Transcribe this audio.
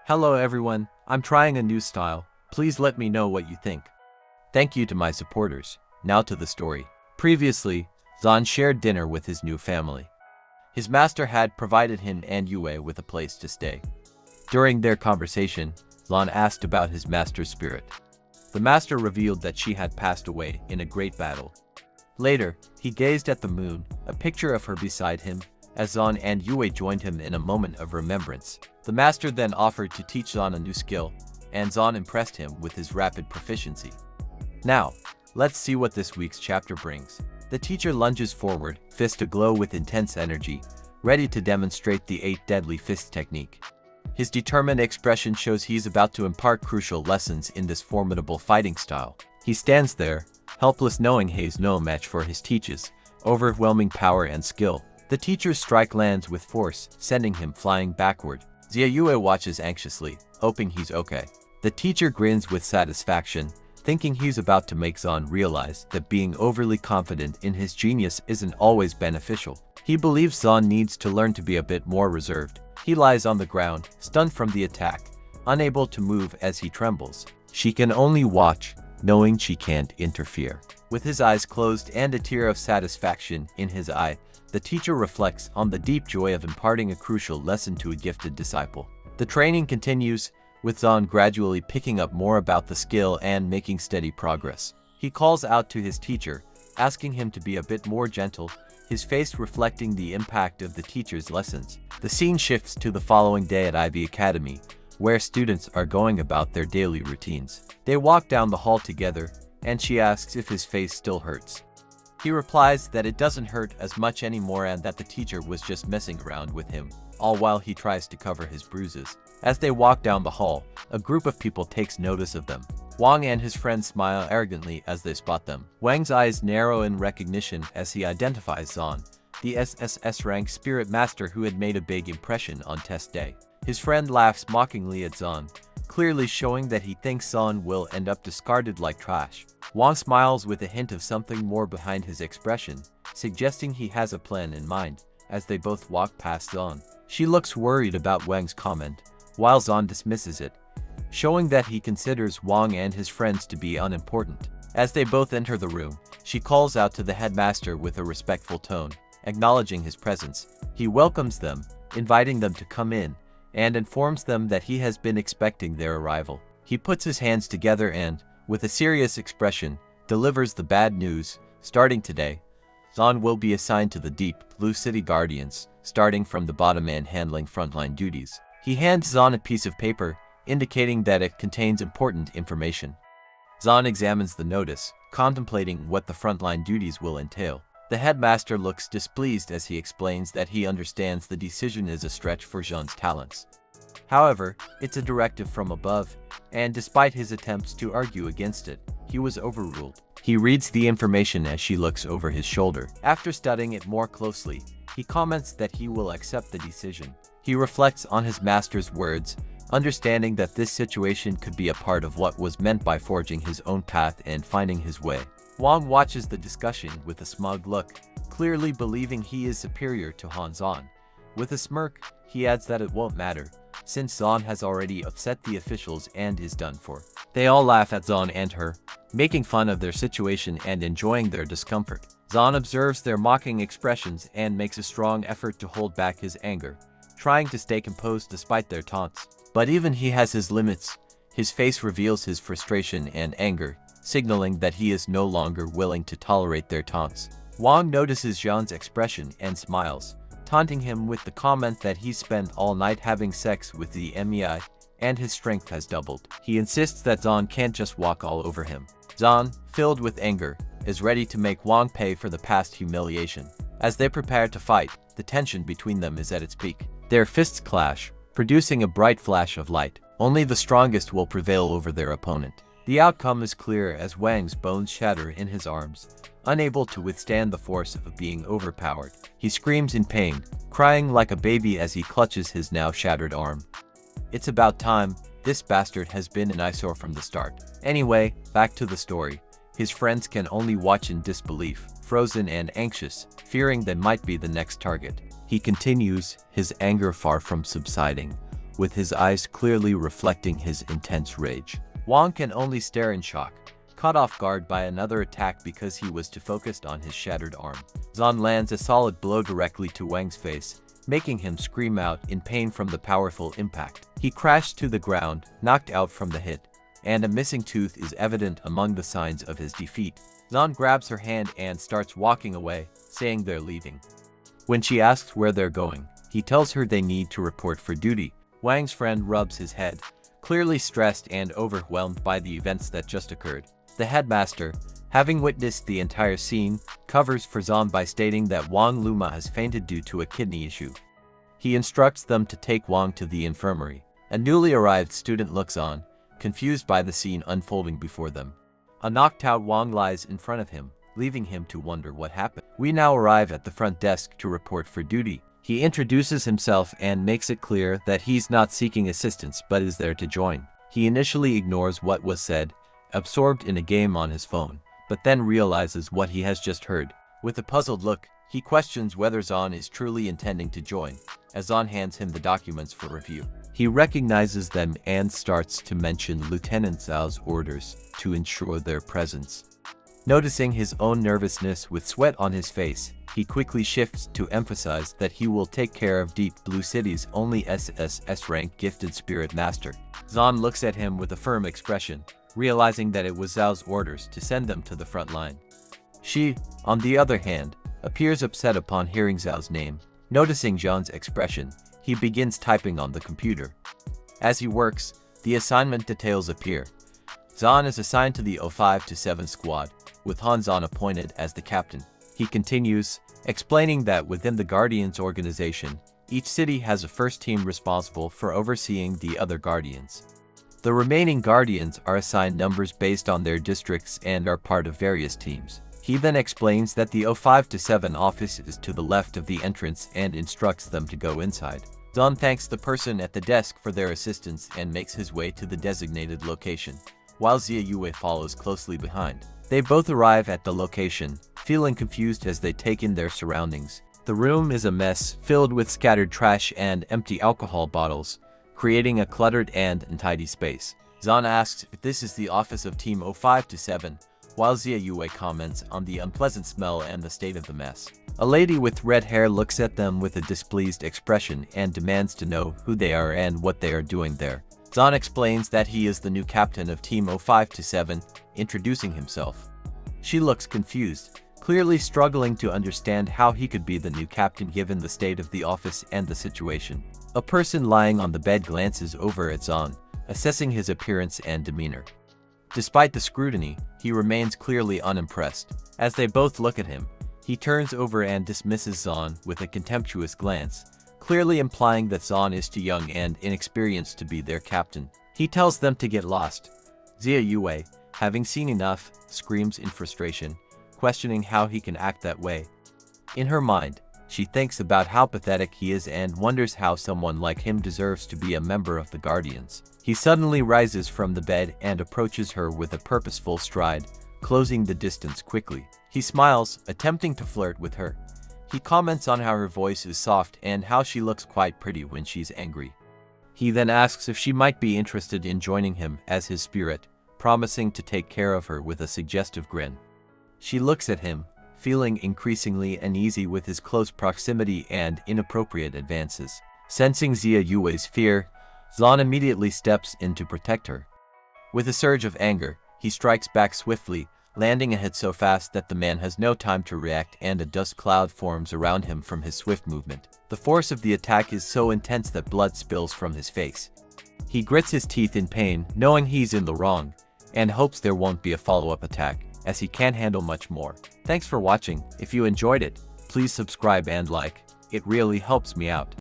Hello everyone, I'm trying a new style. Please let me know what you think. Thank you to my supporters. Now to the story. Previously, Zan shared dinner with his new family. His master had provided him and Yue with a place to stay. During their conversation, Zan asked about his master's spirit. The master revealed that she had passed away in a great battle. Later, he gazed at the moon, a picture of her beside him, as Zan and Yue joined him in a moment of remembrance. The master then offered to teach Zan a new skill, and Zan impressed him with his rapid proficiency. Now, let's see what this week's chapter brings. The teacher lunges forward, fist aglow with intense energy, ready to demonstrate the 8 deadly fist technique. His determined expression shows he's about to impart crucial lessons in this formidable fighting style. He stands there, helpless, knowing he's no match for his teacher's overwhelming power and skill. The teacher's strike lands with force, sending him flying backward. Xia Yue watches anxiously, hoping he's okay. The teacher grins with satisfaction, thinking he's about to make Zan realize that being overly confident in his genius isn't always beneficial. He believes Zan needs to learn to be a bit more reserved. He lies on the ground, stunned from the attack, unable to move as he trembles. She can only watch, knowing she can't interfere. With his eyes closed and a tear of satisfaction in his eye, the teacher reflects on the deep joy of imparting a crucial lesson to a gifted disciple. The training continues, with Zan gradually picking up more about the skill and making steady progress. He calls out to his teacher, asking him to be a bit more gentle, his face reflecting the impact of the teacher's lessons. The scene shifts to the following day at Ivy Academy, where students are going about their daily routines. They walk down the hall together, and she asks if his face still hurts. He replies that it doesn't hurt as much anymore and that the teacher was just messing around with him, all while he tries to cover his bruises. As they walk down the hall, a group of people takes notice of them. Wang and his friends smile arrogantly as they spot them. Wang's eyes narrow in recognition as he identifies Zan, the SSS rank spirit master who had made a big impression on test day. His friend laughs mockingly at Zan, clearly showing that he thinks Zan will end up discarded like trash. Wang smiles with a hint of something more behind his expression, suggesting he has a plan in mind, as they both walk past Zan. She looks worried about Wang's comment, while Zan dismisses it, showing that he considers Wang and his friends to be unimportant. As they both enter the room, she calls out to the headmaster with a respectful tone, acknowledging his presence. He welcomes them, inviting them to come in, and informs them that he has been expecting their arrival. He puts his hands together and, with a serious expression, delivers the bad news. Starting today, Zan will be assigned to the Deep Blue City Guardians, starting from the bottom and handling frontline duties. He hands Zan a piece of paper, indicating that it contains important information. Zan examines the notice, contemplating what the frontline duties will entail. The headmaster looks displeased as he explains that he understands the decision is a stretch for Zhan's talents. However, it's a directive from above, and despite his attempts to argue against it, he was overruled. He reads the information as she looks over his shoulder. After studying it more closely, he comments that he will accept the decision. He reflects on his master's words, understanding that this situation could be a part of what was meant by forging his own path and finding his way. Wang watches the discussion with a smug look, clearly believing he is superior to Han Zan. With a smirk, he adds that it won't matter, since Zan has already upset the officials and is done for. They all laugh at Zan and her, making fun of their situation and enjoying their discomfort. Zan observes their mocking expressions and makes a strong effort to hold back his anger, trying to stay composed despite their taunts. But even he has his limits. His face reveals his frustration and anger, signaling that he is no longer willing to tolerate their taunts. Wang notices Zhan's expression and smiles, taunting him with the comment that he spent all night having sex with the MEI, and his strength has doubled. He insists that Zhan can't just walk all over him. Zhan, filled with anger, is ready to make Wang pay for the past humiliation. As they prepare to fight, the tension between them is at its peak. Their fists clash, producing a bright flash of light. Only the strongest will prevail over their opponent. The outcome is clear as Wang's bones shatter in his arms, unable to withstand the force of being overpowered. He screams in pain, crying like a baby as he clutches his now shattered arm. It's about time. This bastard has been an eyesore from the start. Anyway, back to the story. His friends can only watch in disbelief, frozen and anxious, fearing they might be the next target. He continues, his anger far from subsiding, with his eyes clearly reflecting his intense rage. Wang can only stare in shock, caught off guard by another attack because he was too focused on his shattered arm. Zan lands a solid blow directly to Wang's face, making him scream out in pain from the powerful impact. He crashed to the ground, knocked out from the hit, and a missing tooth is evident among the signs of his defeat. Zan grabs her hand and starts walking away, saying they're leaving. When she asks where they're going, he tells her they need to report for duty. Wang's friend rubs his head, clearly stressed and overwhelmed by the events that just occurred. The headmaster, having witnessed the entire scene, covers for Zan by stating that Wang Luma has fainted due to a kidney issue. He instructs them to take Wang to the infirmary. A newly arrived student looks on, confused by the scene unfolding before them. A knocked-out Wang lies in front of him, leaving him to wonder what happened. We now arrive at the front desk to report for duty. He introduces himself and makes it clear that he's not seeking assistance but is there to join. He initially ignores what was said, absorbed in a game on his phone, but then realizes what he has just heard. With a puzzled look, he questions whether Zan is truly intending to join, as Zan hands him the documents for review. He recognizes them and starts to mention Lieutenant Zhao's orders to ensure their presence. Noticing his own nervousness with sweat on his face, he quickly shifts to emphasize that he will take care of Deep Blue City's only SSS-rank gifted spirit master. Zan looks at him with a firm expression, realizing that it was Zhao's orders to send them to the front line. She, on the other hand, appears upset upon hearing Zhao's name. Noticing Zhan's expression, he begins typing on the computer. As he works, the assignment details appear. Zhan is assigned to the 05-7 squad, with Han Zhan appointed as the captain. He continues, explaining that within the Guardians organization, each city has a first team responsible for overseeing the other Guardians. The remaining Guardians are assigned numbers based on their districts and are part of various teams. He then explains that the 05-7 office is to the left of the entrance and instructs them to go inside. Zhan thanks the person at the desk for their assistance and makes his way to the designated location, while Xia Yue follows closely behind. They both arrive at the location, feeling confused as they take in their surroundings. The room is a mess, filled with scattered trash and empty alcohol bottles, creating a cluttered and untidy space. Zhan asks if this is the office of Team 05-7, while Xia Yue comments on the unpleasant smell and the state of the mess. A lady with red hair looks at them with a displeased expression and demands to know who they are and what they are doing there. Zhan explains that he is the new captain of Team 05-7, introducing himself. She looks confused, clearly struggling to understand how he could be the new captain given the state of the office and the situation. A person lying on the bed glances over at Zhan, assessing his appearance and demeanor. Despite the scrutiny, he remains clearly unimpressed. As they both look at him, he turns over and dismisses Zhan with a contemptuous glance, clearly implying that Zhan is too young and inexperienced to be their captain. He tells them to get lost. Xia Yue, having seen enough, screams in frustration, questioning how he can act that way. In her mind, she thinks about how pathetic he is and wonders how someone like him deserves to be a member of the Guardians. He suddenly rises from the bed and approaches her with a purposeful stride, closing the distance quickly. He smiles, attempting to flirt with her. He comments on how her voice is soft and how she looks quite pretty when she's angry. He then asks if she might be interested in joining him as his spirit, promising to take care of her with a suggestive grin. She looks at him, feeling increasingly uneasy with his close proximity and inappropriate advances. Sensing Xia Yue's fear, Zhan immediately steps in to protect her. With a surge of anger, he strikes back swiftly, landing a hit so fast that the man has no time to react and a dust cloud forms around him from his swift movement. The force of the attack is so intense that blood spills from his face. He grits his teeth in pain, knowing he's in the wrong, and hopes there won't be a follow-up attack, as he can't handle much more. Thanks for watching. If you enjoyed it, please subscribe and like. It really helps me out.